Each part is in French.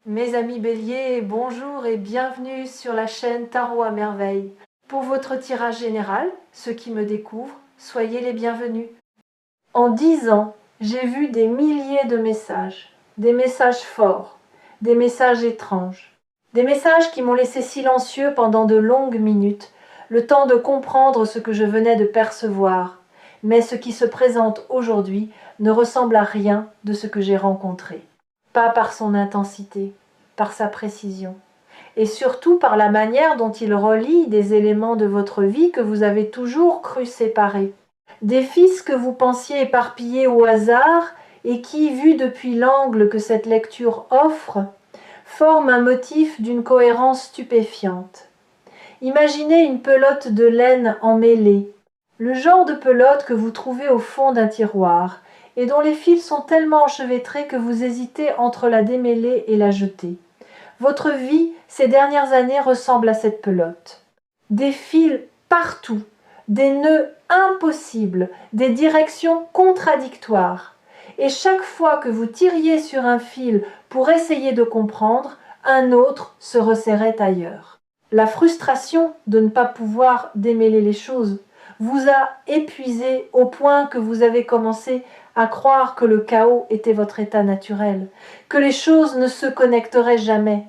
Mes amis béliers, bonjour et bienvenue sur la chaîne Tarot à merveille. Pour votre tirage général, ceux qui me découvrent, soyez les bienvenus. En 10 ans, j'ai vu des milliers de messages, des messages forts, des messages étranges, des messages qui m'ont laissé silencieux pendant de longues minutes, le temps de comprendre ce que je venais de percevoir. Mais ce qui se présente aujourd'hui ne ressemble à rien de ce que j'ai rencontré. Pas par son intensité, par sa précision, et surtout par la manière dont il relie des éléments de votre vie que vous avez toujours cru séparés. Des fils que vous pensiez éparpillés au hasard et qui, vus depuis l'angle que cette lecture offre, forment un motif d'une cohérence stupéfiante. Imaginez une pelote de laine emmêlée, le genre de pelote que vous trouvez au fond d'un tiroir, et dont les fils sont tellement enchevêtrés que vous hésitez entre la démêler et la jeter. Votre vie, ces dernières années, ressemble à cette pelote. Des fils partout, des nœuds impossibles, des directions contradictoires. Et chaque fois que vous tiriez sur un fil pour essayer de comprendre, un autre se resserrait ailleurs. La frustration de ne pas pouvoir démêler les choses vous a épuisé au point que vous avez commencé à croire que le chaos était votre état naturel, que les choses ne se connecteraient jamais,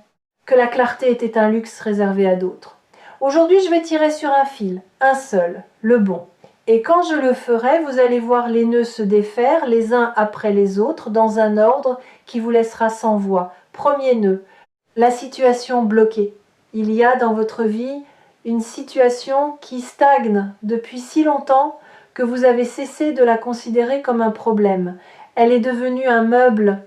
que la clarté était un luxe réservé à d'autres. Aujourd'hui, je vais tirer sur un fil, un seul, le bon. Et quand je le ferai, vous allez voir les nœuds se défaire les uns après les autres dans un ordre qui vous laissera sans voix. Premier nœud, la situation bloquée. Il y a dans votre vie une situation qui stagne depuis si longtemps que vous avez cessé de la considérer comme un problème. Elle est devenue un meuble,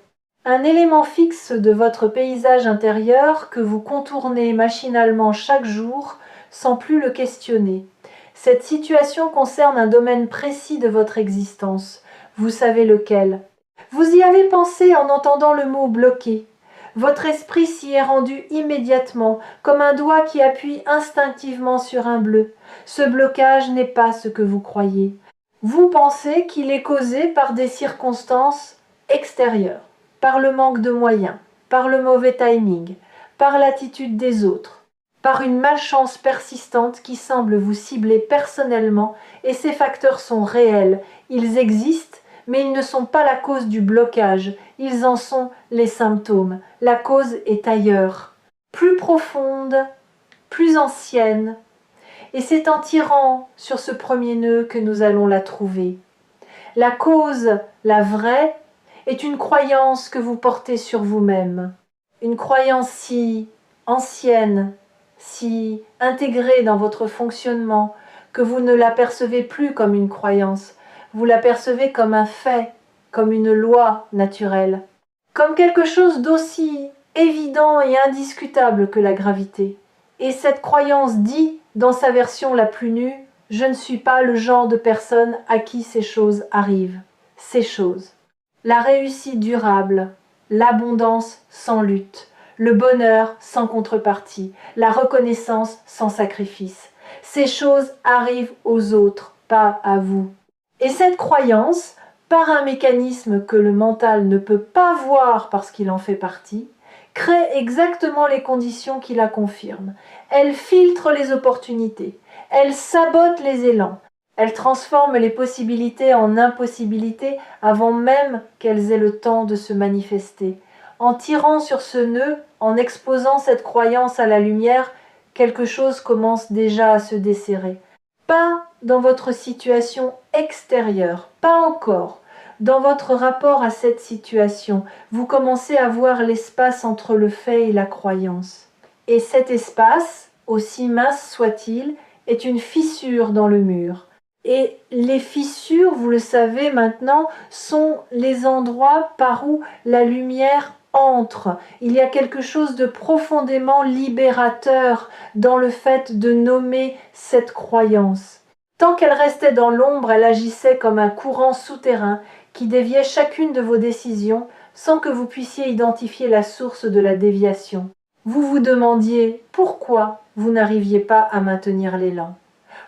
un élément fixe de votre paysage intérieur que vous contournez machinalement chaque jour sans plus le questionner. Cette situation concerne un domaine précis de votre existence. Vous savez lequel. Vous y avez pensé en entendant le mot bloqué. Votre esprit s'y est rendu immédiatement, comme un doigt qui appuie instinctivement sur un bleu. Ce blocage n'est pas ce que vous croyez. Vous pensez qu'il est causé par des circonstances extérieures, par le manque de moyens, par le mauvais timing, par l'attitude des autres, par une malchance persistante qui semble vous cibler personnellement, et ces facteurs sont réels, ils existent, mais ils ne sont pas la cause du blocage, ils en sont les symptômes. La cause est ailleurs, plus profonde, plus ancienne, et c'est en tirant sur ce premier nœud que nous allons la trouver. La cause, la vraie, est une croyance que vous portez sur vous-même, une croyance si ancienne, si intégrée dans votre fonctionnement, que vous ne la percevez plus comme une croyance, vous la percevez comme un fait, comme une loi naturelle, comme quelque chose d'aussi évident et indiscutable que la gravité. Et cette croyance dit, dans sa version la plus nue, « Je ne suis pas le genre de personne à qui ces choses arrivent. » Ces choses. La réussite durable, l'abondance sans lutte, le bonheur sans contrepartie, la reconnaissance sans sacrifice. Ces choses arrivent aux autres, pas à vous. Et cette croyance, par un mécanisme que le mental ne peut pas voir parce qu'il en fait partie, crée exactement les conditions qui la confirment. Elle filtre les opportunités, elle sabote les élans, elle transforme les possibilités en impossibilités avant même qu'elles aient le temps de se manifester. En tirant sur ce nœud, en exposant cette croyance à la lumière, quelque chose commence déjà à se desserrer. Pas dans votre situation extérieure, pas encore. Dans votre rapport à cette situation, vous commencez à voir l'espace entre le fait et la croyance. Et cet espace, aussi mince soit-il, est une fissure dans le mur. Et les fissures, vous le savez maintenant, sont les endroits par où la lumière entre. Il y a quelque chose de profondément libérateur dans le fait de nommer cette croyance. Tant qu'elle restait dans l'ombre, elle agissait comme un courant souterrain qui déviait chacune de vos décisions sans que vous puissiez identifier la source de la déviation. Vous vous demandiez pourquoi vous n'arriviez pas à maintenir l'élan.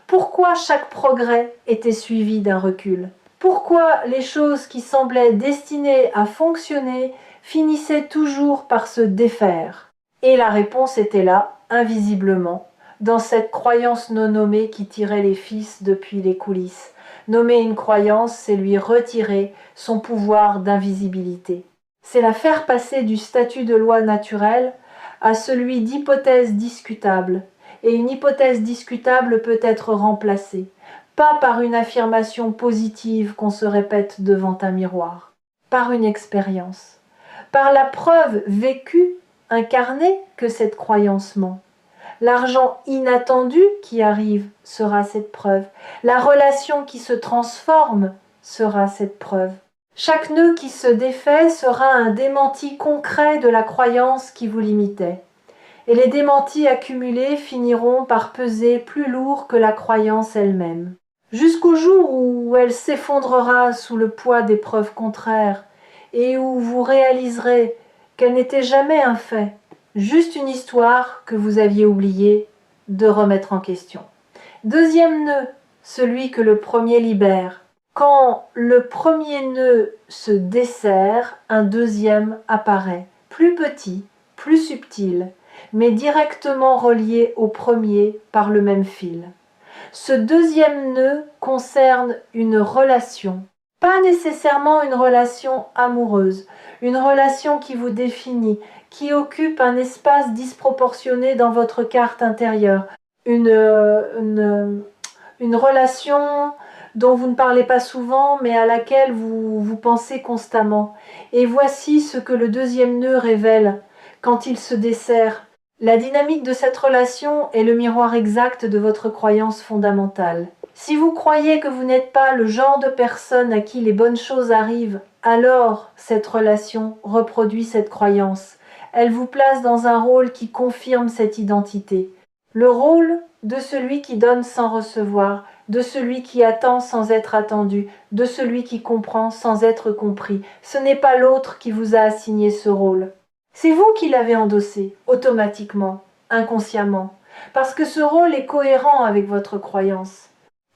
Pourquoi chaque progrès était suivi d'un recul? Pourquoi les choses qui semblaient destinées à fonctionner finissait toujours par se défaire. Et la réponse était là, invisiblement, dans cette croyance non nommée qui tirait les fils depuis les coulisses. Nommer une croyance, c'est lui retirer son pouvoir d'invisibilité. C'est la faire passer du statut de loi naturelle à celui d'hypothèse discutable. Et une hypothèse discutable peut être remplacée, pas par une affirmation positive qu'on se répète devant un miroir, par une expérience, par la preuve vécue, incarnée que cette croyance ment. L'argent inattendu qui arrive sera cette preuve. La relation qui se transforme sera cette preuve. Chaque nœud qui se défait sera un démenti concret de la croyance qui vous limitait. Et les démentis accumulés finiront par peser plus lourd que la croyance elle-même. Jusqu'au jour où elle s'effondrera sous le poids des preuves contraires et où vous réaliserez qu'elle n'était jamais un fait, juste une histoire que vous aviez oublié de remettre en question. Deuxième nœud, celui que le premier libère. Quand le premier nœud se desserre, un deuxième apparaît, plus petit, plus subtil, mais directement relié au premier par le même fil. Ce deuxième nœud concerne une relation, pas nécessairement une relation amoureuse, une relation qui vous définit, qui occupe un espace disproportionné dans votre carte intérieure, une relation dont vous ne parlez pas souvent mais à laquelle vous pensez constamment. Et voici ce que le deuxième nœud révèle quand il se dessert. La dynamique de cette relation est le miroir exact de votre croyance fondamentale. Si vous croyez que vous n'êtes pas le genre de personne à qui les bonnes choses arrivent, alors cette relation reproduit cette croyance. Elle vous place dans un rôle qui confirme cette identité. Le rôle de celui qui donne sans recevoir, de celui qui attend sans être attendu, de celui qui comprend sans être compris. Ce n'est pas l'autre qui vous a assigné ce rôle. C'est vous qui l'avez endossé, automatiquement, inconsciemment, parce que ce rôle est cohérent avec votre croyance.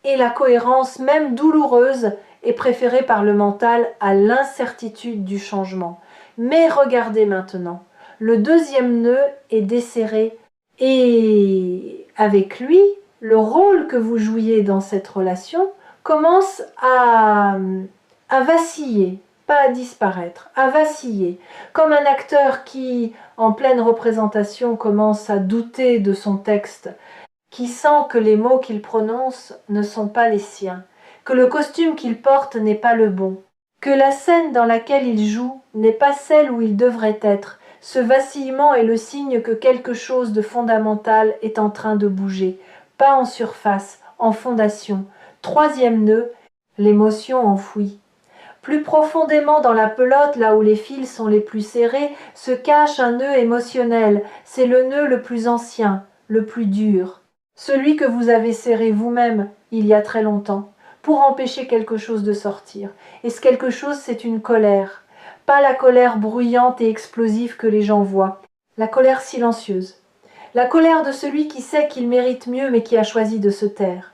Et la cohérence, même douloureuse, est préférée par le mental à l'incertitude du changement. Mais regardez maintenant, le deuxième nœud est desserré et avec lui, le rôle que vous jouiez dans cette relation commence à vaciller, pas à disparaître, à vaciller, comme un acteur qui, en pleine représentation, commence à douter de son texte, qui sent que les mots qu'il prononce ne sont pas les siens, que le costume qu'il porte n'est pas le bon, que la scène dans laquelle il joue n'est pas celle où il devrait être. Ce vacillement est le signe que quelque chose de fondamental est en train de bouger, pas en surface, en fondation. Troisième nœud, l'émotion enfouie. Plus profondément dans la pelote, là où les fils sont les plus serrés, se cache un nœud émotionnel. C'est le nœud le plus ancien, le plus dur. Celui que vous avez serré vous-même il y a très longtemps, pour empêcher quelque chose de sortir. Et ce quelque chose, c'est une colère. Pas la colère bruyante et explosive que les gens voient. La colère silencieuse. La colère de celui qui sait qu'il mérite mieux mais qui a choisi de se taire.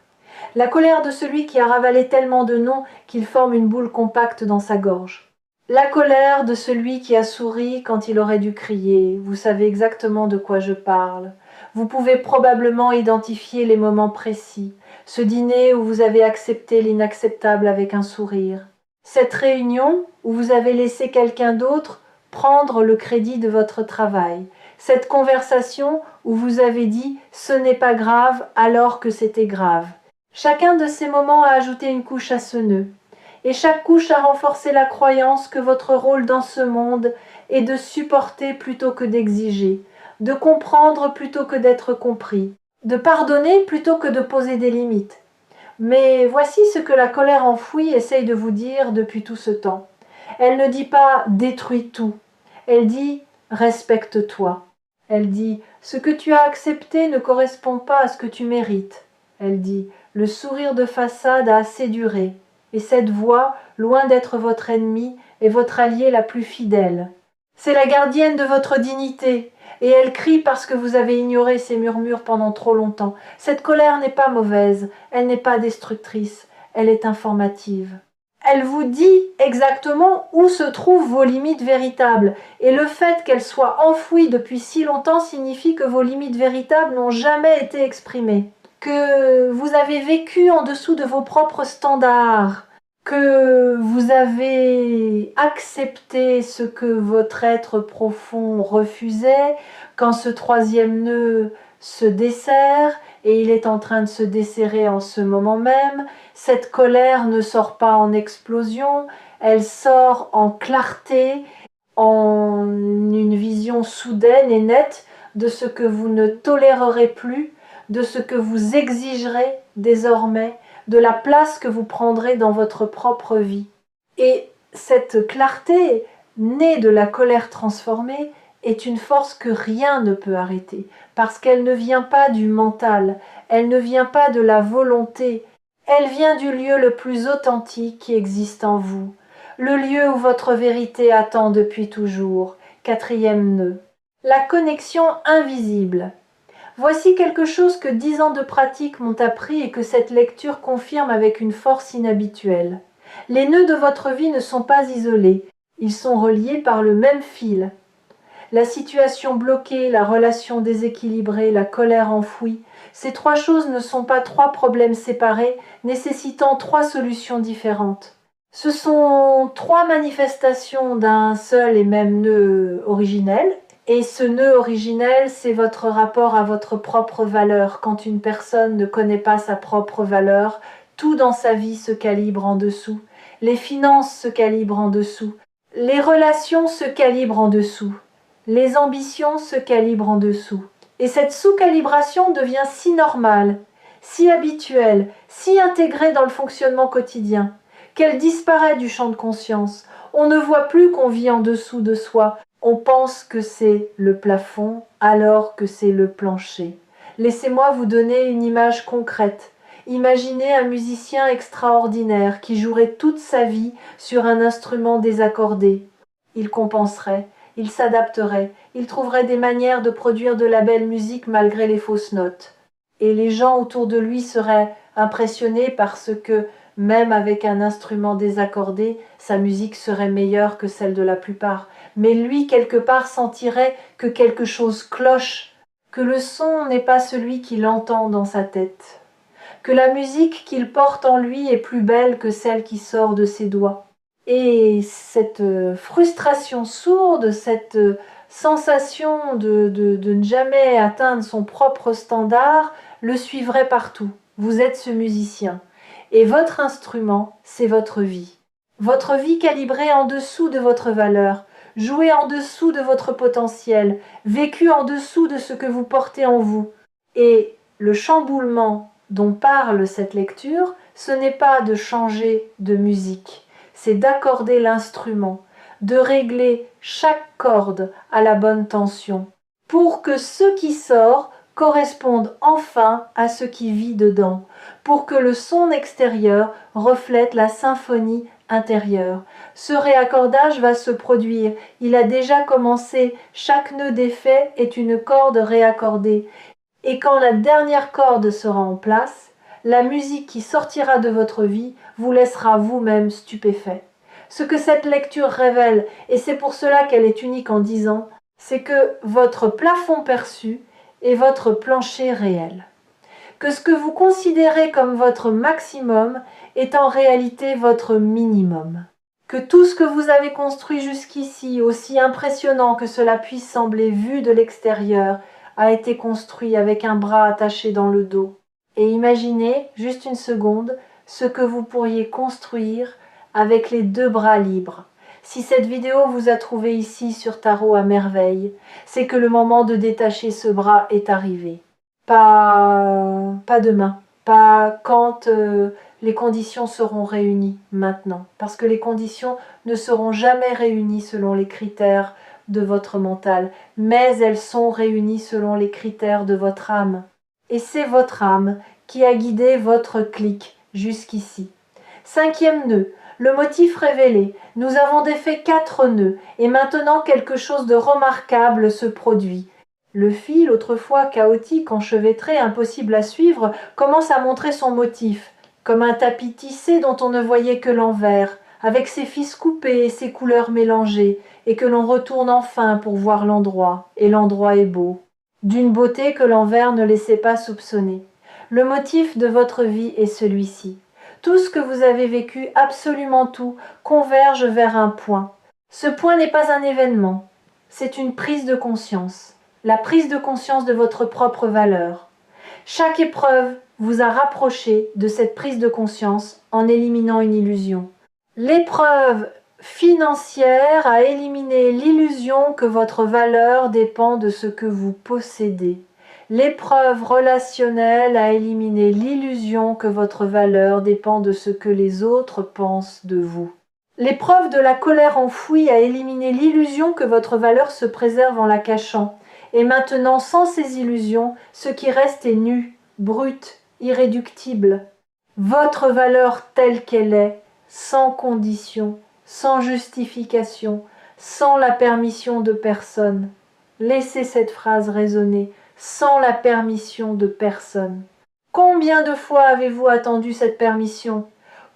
La colère de celui qui a ravalé tellement de noms qu'il forme une boule compacte dans sa gorge. La colère de celui qui a souri quand il aurait dû crier. Vous savez exactement de quoi je parle. Vous pouvez probablement identifier les moments précis. Ce dîner où vous avez accepté l'inacceptable avec un sourire. Cette réunion où vous avez laissé quelqu'un d'autre prendre le crédit de votre travail. Cette conversation où vous avez dit « ce n'est pas grave » alors que c'était grave. Chacun de ces moments a ajouté une couche à ce nœud. Et chaque couche a renforcé la croyance que votre rôle dans ce monde est de supporter plutôt que d'exiger, de comprendre plutôt que d'être compris, de pardonner plutôt que de poser des limites. Mais voici ce que la colère enfouie essaye de vous dire depuis tout ce temps. Elle ne dit pas « détruis tout », elle dit « respecte-toi ». Elle dit « ce que tu as accepté ne correspond pas à ce que tu mérites ». Elle dit « le sourire de façade a assez duré ». Et cette voix, loin d'être votre ennemie, est votre alliée la plus fidèle. C'est la gardienne de votre dignité, et elle crie parce que vous avez ignoré ses murmures pendant trop longtemps. Cette colère n'est pas mauvaise, elle n'est pas destructrice, elle est informative. Elle vous dit exactement où se trouvent vos limites véritables. Et le fait qu'elles soient enfouies depuis si longtemps signifie que vos limites véritables n'ont jamais été exprimées. Que vous avez vécu en dessous de vos propres standards. Que vous avez accepté ce que votre être profond refusait quand ce troisième nœud se desserre, et il est en train de se desserrer en ce moment même. Cette colère ne sort pas en explosion, elle sort en clarté, en une vision soudaine et nette de ce que vous ne tolérerez plus, de ce que vous exigerez désormais, de la place que vous prendrez dans votre propre vie. Et cette clarté, née de la colère transformée, est une force que rien ne peut arrêter, parce qu'elle ne vient pas du mental, elle ne vient pas de la volonté, elle vient du lieu le plus authentique qui existe en vous, le lieu où votre vérité attend depuis toujours. Quatrième nœud. La connexion invisible. Voici quelque chose que 10 ans de pratique m'ont appris et que cette lecture confirme avec une force inhabituelle. Les nœuds de votre vie ne sont pas isolés, ils sont reliés par le même fil. La situation bloquée, la relation déséquilibrée, la colère enfouie, ces trois choses ne sont pas trois problèmes séparés, nécessitant trois solutions différentes. Ce sont trois manifestations d'un seul et même nœud originel, et ce nœud originel, c'est votre rapport à votre propre valeur. Quand une personne ne connaît pas sa propre valeur, tout dans sa vie se calibre en dessous. Les finances se calibrent en dessous. Les relations se calibrent en dessous. Les ambitions se calibrent en dessous. Et cette sous-calibration devient si normale, si habituelle, si intégrée dans le fonctionnement quotidien, qu'elle disparaît du champ de conscience. On ne voit plus qu'on vit en dessous de soi. On pense que c'est le plafond alors que c'est le plancher. Laissez-moi vous donner une image concrète. Imaginez un musicien extraordinaire qui jouerait toute sa vie sur un instrument désaccordé. Il compenserait. Il s'adapterait, il trouverait des manières de produire de la belle musique malgré les fausses notes. Et les gens autour de lui seraient impressionnés parce que, même avec un instrument désaccordé, sa musique serait meilleure que celle de la plupart. Mais lui, quelque part, sentirait que quelque chose cloche, que le son n'est pas celui qu'il entend dans sa tête, que la musique qu'il porte en lui est plus belle que celle qui sort de ses doigts. Et cette frustration sourde, cette sensation de ne jamais atteindre son propre standard, le suivrait partout. Vous êtes ce musicien. Et votre instrument, c'est votre vie. Votre vie calibrée en dessous de votre valeur, jouée en dessous de votre potentiel, vécue en dessous de ce que vous portez en vous. Et le chamboulement dont parle cette lecture, ce n'est pas de changer de musique. C'est d'accorder l'instrument, de régler chaque corde à la bonne tension, pour que ce qui sort corresponde enfin à ce qui vit dedans, pour que le son extérieur reflète la symphonie intérieure. Ce réaccordage va se produire, il a déjà commencé, chaque nœud défait est une corde réaccordée, et quand la dernière corde sera en place, la musique qui sortira de votre vie vous laissera vous-même stupéfait. Ce que cette lecture révèle, et c'est pour cela qu'elle est unique en 10 ans, c'est que votre plafond perçu est votre plancher réel. Que ce que vous considérez comme votre maximum est en réalité votre minimum. Que tout ce que vous avez construit jusqu'ici, aussi impressionnant que cela puisse sembler vu de l'extérieur, a été construit avec un bras attaché dans le dos. Et imaginez, juste une seconde, ce que vous pourriez construire avec les deux bras libres. Si cette vidéo vous a trouvé ici sur Tarot à merveille, c'est que le moment de détacher ce bras est arrivé. Pas demain, pas quand les conditions seront réunies maintenant, parce que les conditions ne seront jamais réunies selon les critères de votre mental, mais elles sont réunies selon les critères de votre âme. Et c'est votre âme qui a guidé votre clic jusqu'ici. 5e nœud, le motif révélé. Nous avons défait 4 nœuds, et maintenant quelque chose de remarquable se produit. Le fil, autrefois chaotique, enchevêtré, impossible à suivre, commence à montrer son motif. comme un tapis tissé dont on ne voyait que l'envers, avec ses fils coupés et ses couleurs mélangées, et que l'on retourne enfin pour voir l'endroit, et l'endroit est beau, d'une beauté que l'envers ne laissait pas soupçonner. Le motif de votre vie est celui-ci. Tout ce que vous avez vécu, absolument tout, converge vers un point. Ce point n'est pas un événement, c'est une prise de conscience, la prise de conscience de votre propre valeur. Chaque épreuve vous a rapproché de cette prise de conscience en éliminant une illusion. L'épreuve financière a éliminé l'illusion que votre valeur dépend de ce que vous possédez. L'épreuve relationnelle a éliminé l'illusion que votre valeur dépend de ce que les autres pensent de vous. L'épreuve de la colère enfouie a éliminé l'illusion que votre valeur se préserve en la cachant. Et maintenant, sans ces illusions, ce qui reste est nu, brut, irréductible. Votre valeur telle qu'elle est, sans condition, sans justification, sans la permission de personne. Laissez cette phrase résonner, sans la permission de personne. Combien de fois avez-vous attendu cette permission ?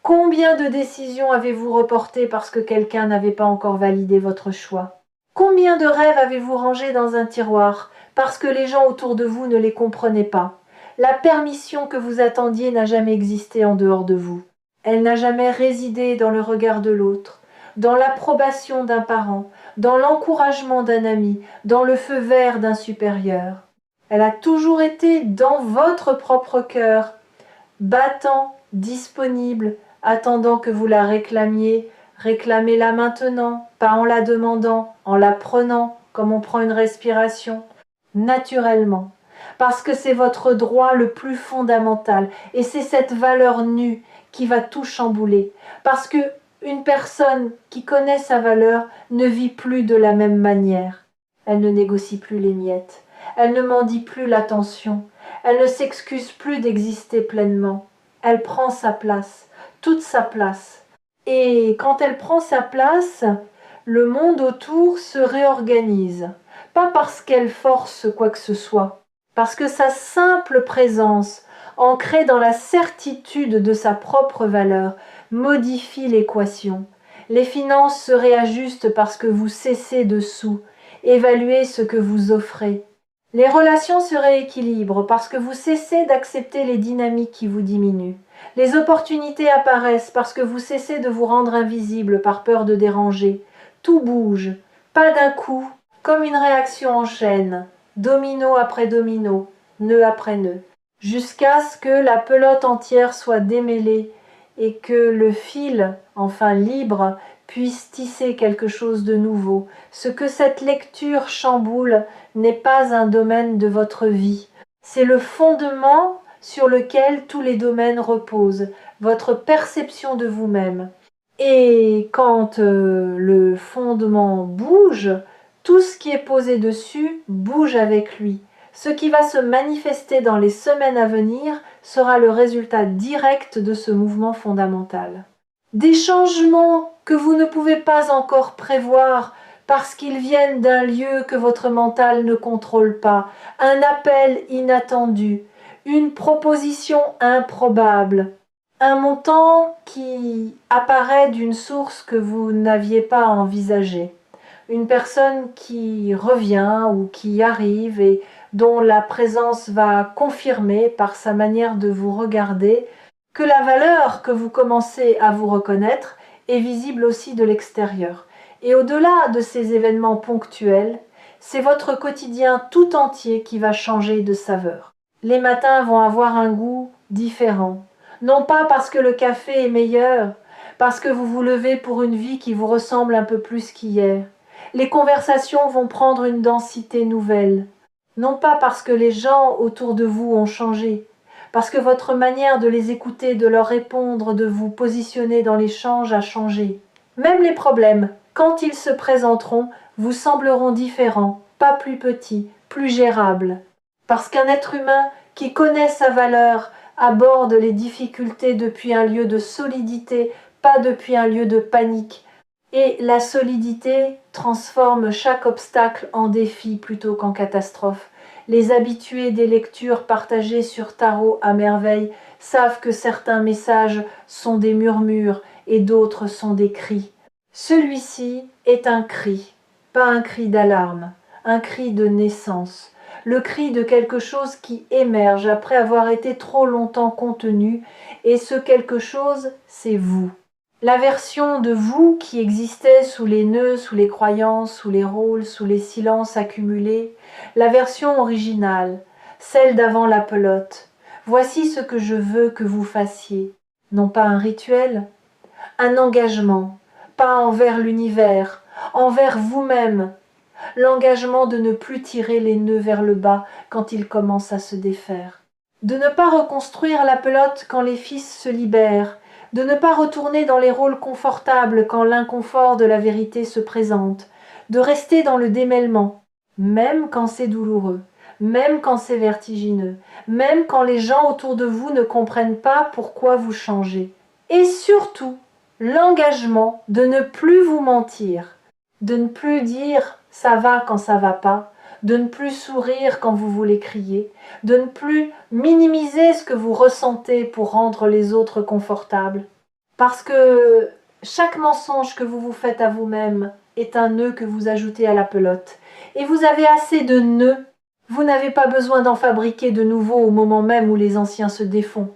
Combien de décisions avez-vous reportées parce que quelqu'un n'avait pas encore validé votre choix ? Combien de rêves avez-vous rangés dans un tiroir parce que les gens autour de vous ne les comprenaient pas ? La permission que vous attendiez n'a jamais existé en dehors de vous. Elle n'a jamais résidé dans le regard de l'autre, dans l'approbation d'un parent, dans l'encouragement d'un ami, dans le feu vert d'un supérieur. Elle a toujours été dans votre propre cœur, battant, disponible, attendant que vous la réclamiez. Réclamez-la maintenant, pas en la demandant, en la prenant, comme on prend une respiration, naturellement. Parce que c'est votre droit le plus fondamental, et c'est cette valeur nue qui va tout chambouler. Parce que une personne qui connaît sa valeur ne vit plus de la même manière. Elle ne négocie plus les miettes. Elle ne mendie plus l'attention. Elle ne s'excuse plus d'exister pleinement. Elle prend sa place, toute sa place. Et quand elle prend sa place, le monde autour se réorganise. Pas parce qu'elle force quoi que ce soit, parce que sa simple présence, ancrée dans la certitude de sa propre valeur, modifie l'équation. Les finances se réajustent parce que vous cessez de sous. Évaluez ce que vous offrez. Les relations se rééquilibrent parce que vous cessez d'accepter les dynamiques qui vous diminuent. Les opportunités apparaissent parce que vous cessez de vous rendre invisible par peur de déranger. Tout bouge, pas d'un coup, comme une réaction en chaîne, domino après domino, nœud après nœud, jusqu'à ce que la pelote entière soit démêlée et que le fil, enfin libre, puisse tisser quelque chose de nouveau. Ce que cette lecture chamboule n'est pas un domaine de votre vie. C'est le fondement sur lequel tous les domaines reposent, votre perception de vous-même. Et quand le fondement bouge, tout ce qui est posé dessus bouge avec lui. Ce qui va se manifester dans les semaines à venir sera le résultat direct de ce mouvement fondamental. Des changements que vous ne pouvez pas encore prévoir parce qu'ils viennent d'un lieu que votre mental ne contrôle pas, un appel inattendu, une proposition improbable, un montant qui apparaît d'une source que vous n'aviez pas envisagée, une personne qui revient ou qui arrive et dont la présence va confirmer par sa manière de vous regarder que la valeur que vous commencez à vous reconnaître est visible aussi de l'extérieur. Et au-delà de ces événements ponctuels, c'est votre quotidien tout entier qui va changer de saveur. Les matins vont avoir un goût différent. Non pas parce que le café est meilleur, parce que vous vous levez pour une vie qui vous ressemble un peu plus qu'hier. Les conversations vont prendre une densité nouvelle. Non pas parce que les gens autour de vous ont changé, parce que votre manière de les écouter, de leur répondre, de vous positionner dans l'échange a changé. Même les problèmes, quand ils se présenteront, vous sembleront différents, pas plus petits, plus gérables. Parce qu'un être humain qui connaît sa valeur aborde les difficultés depuis un lieu de solidité, pas depuis un lieu de panique. Et la solidité transforme chaque obstacle en défi plutôt qu'en catastrophe. Les habitués des lectures partagées sur Tarot à merveille savent que certains messages sont des murmures et d'autres sont des cris. Celui-ci est un cri, pas un cri d'alarme, un cri de naissance, le cri de quelque chose qui émerge après avoir été trop longtemps contenu, et ce quelque chose, c'est vous. La version de vous qui existait sous les nœuds, sous les croyances, sous les rôles, sous les silences accumulés, la version originale, celle d'avant la pelote. Voici ce que je veux que vous fassiez. Non pas un rituel, un engagement, pas envers l'univers, envers vous-même. L'engagement de ne plus tirer les nœuds vers le bas quand ils commencent à se défaire. De ne pas reconstruire la pelote quand les fils se libèrent, de ne pas retourner dans les rôles confortables quand l'inconfort de la vérité se présente, de rester dans le démêlement, même quand c'est douloureux, même quand c'est vertigineux, même quand les gens autour de vous ne comprennent pas pourquoi vous changez. Et surtout, l'engagement de ne plus vous mentir, de ne plus dire « ça va quand ça va pas », de ne plus sourire quand vous voulez crier, de ne plus minimiser ce que vous ressentez pour rendre les autres confortables. Parce que chaque mensonge que vous vous faites à vous-même est un nœud que vous ajoutez à la pelote. Et vous avez assez de nœuds. Vous n'avez pas besoin d'en fabriquer de nouveaux au moment même où les anciens se défont.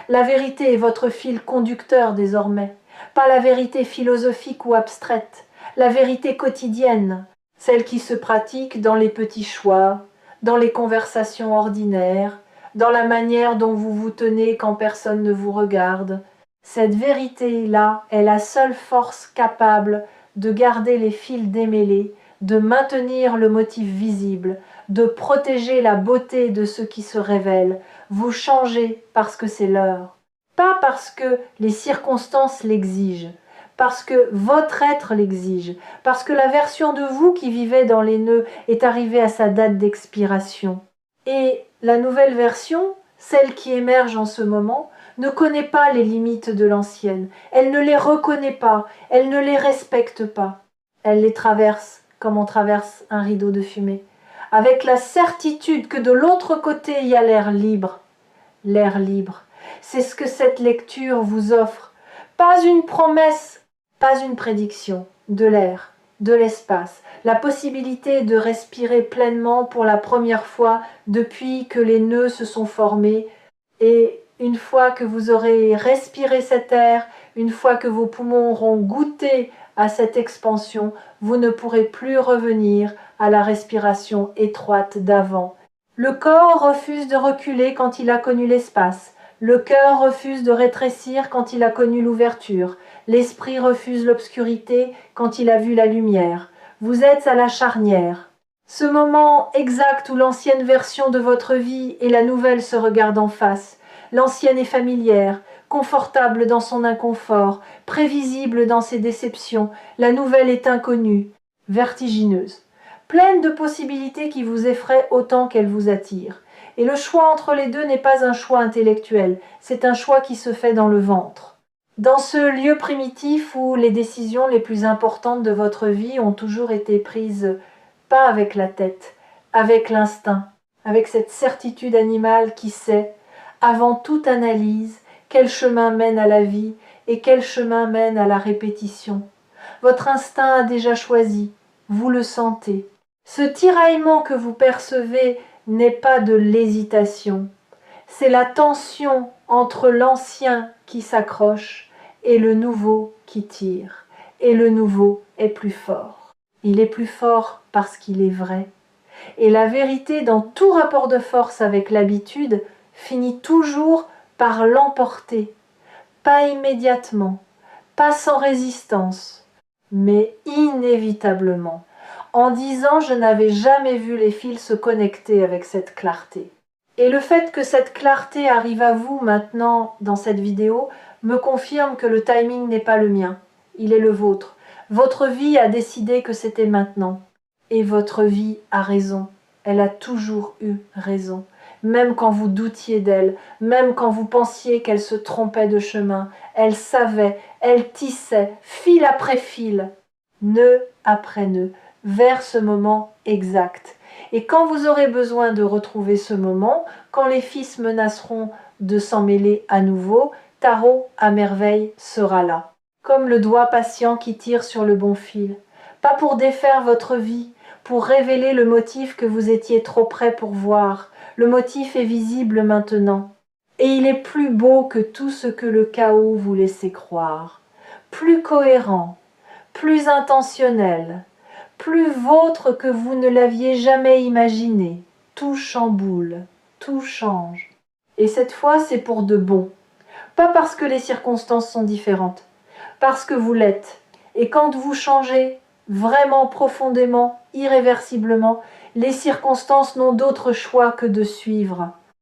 La vérité est votre fil conducteur désormais, pas la vérité philosophique ou abstraite, la vérité quotidienne, celle qui se pratique dans les petits choix, dans les conversations ordinaires, dans la manière dont vous vous tenez quand personne ne vous regarde. Cette vérité-là est la seule force capable de garder les fils démêlés, de maintenir le motif visible, de protéger la beauté de ce qui se révèle. Vous changez parce que c'est l'heure, pas parce que les circonstances l'exigent, parce que votre être l'exige, parce que la version de vous qui vivait dans les nœuds est arrivée à sa date d'expiration. Et la nouvelle version, celle qui émerge en ce moment, ne connaît pas les limites de l'ancienne, elle ne les reconnaît pas, elle ne les respecte pas. Elle les traverse comme on traverse un rideau de fumée, avec la certitude que de l'autre côté il y a l'air libre. L'air libre, c'est ce que cette lecture vous offre. Pas une promesse, pas une prédiction, de l'air, de l'espace, la possibilité de respirer pleinement pour la première fois depuis que les nœuds se sont formés. Et une fois que vous aurez respiré cet air, une fois que vos poumons auront goûté à cette expansion, vous ne pourrez plus revenir à la respiration étroite d'avant. Le corps refuse de reculer quand il a connu l'espace. Le cœur refuse de rétrécir quand il a connu l'ouverture. L'esprit refuse l'obscurité quand il a vu la lumière. Vous êtes à la charnière. Ce moment exact où l'ancienne version de votre vie et la nouvelle se regardent en face. L'ancienne est familière, confortable dans son inconfort, prévisible dans ses déceptions. La nouvelle est inconnue, vertigineuse, pleine de possibilités qui vous effraient autant qu'elles vous attirent. Et le choix entre les deux n'est pas un choix intellectuel, c'est un choix qui se fait dans le ventre. Dans ce lieu primitif où les décisions les plus importantes de votre vie ont toujours été prises, pas avec la tête, avec l'instinct, avec cette certitude animale qui sait, avant toute analyse, quel chemin mène à la vie et quel chemin mène à la répétition. Votre instinct a déjà choisi, vous le sentez. Ce tiraillement que vous percevez n'est pas de l'hésitation, c'est la tension entre l'ancien qui s'accroche et le nouveau qui tire. Et le nouveau est plus fort. Il est plus fort parce qu'il est vrai. Et la vérité, dans tout rapport de force avec l'habitude, finit toujours par l'emporter. Pas immédiatement, pas sans résistance, mais inévitablement. En 10 ans, je n'avais jamais vu les fils se connecter avec cette clarté. Et le fait que cette clarté arrive à vous maintenant dans cette vidéo me confirme que le timing n'est pas le mien, il est le vôtre. Votre vie a décidé que c'était maintenant. Et votre vie a raison, elle a toujours eu raison. Même quand vous doutiez d'elle, même quand vous pensiez qu'elle se trompait de chemin, elle savait, elle tissait, fil après fil, nœud après nœud, vers ce moment exact. Et quand vous aurez besoin de retrouver ce moment, quand les fils menaceront de s'en mêler à nouveau, Tarot à merveille sera là. Comme le doigt patient qui tire sur le bon fil. Pas pour défaire votre vie, pour révéler le motif que vous étiez trop près pour voir. Le motif est visible maintenant. Et il est plus beau que tout ce que le chaos vous laissait croire. Plus cohérent, plus intentionnel, plus vôtre que vous ne l'aviez jamais imaginé. Tout chamboule, tout change. Et cette fois, c'est pour de bon. Pas parce que les circonstances sont différentes, parce que vous l'êtes. Et quand vous changez, vraiment profondément, irréversiblement, les circonstances n'ont d'autre choix que de suivre.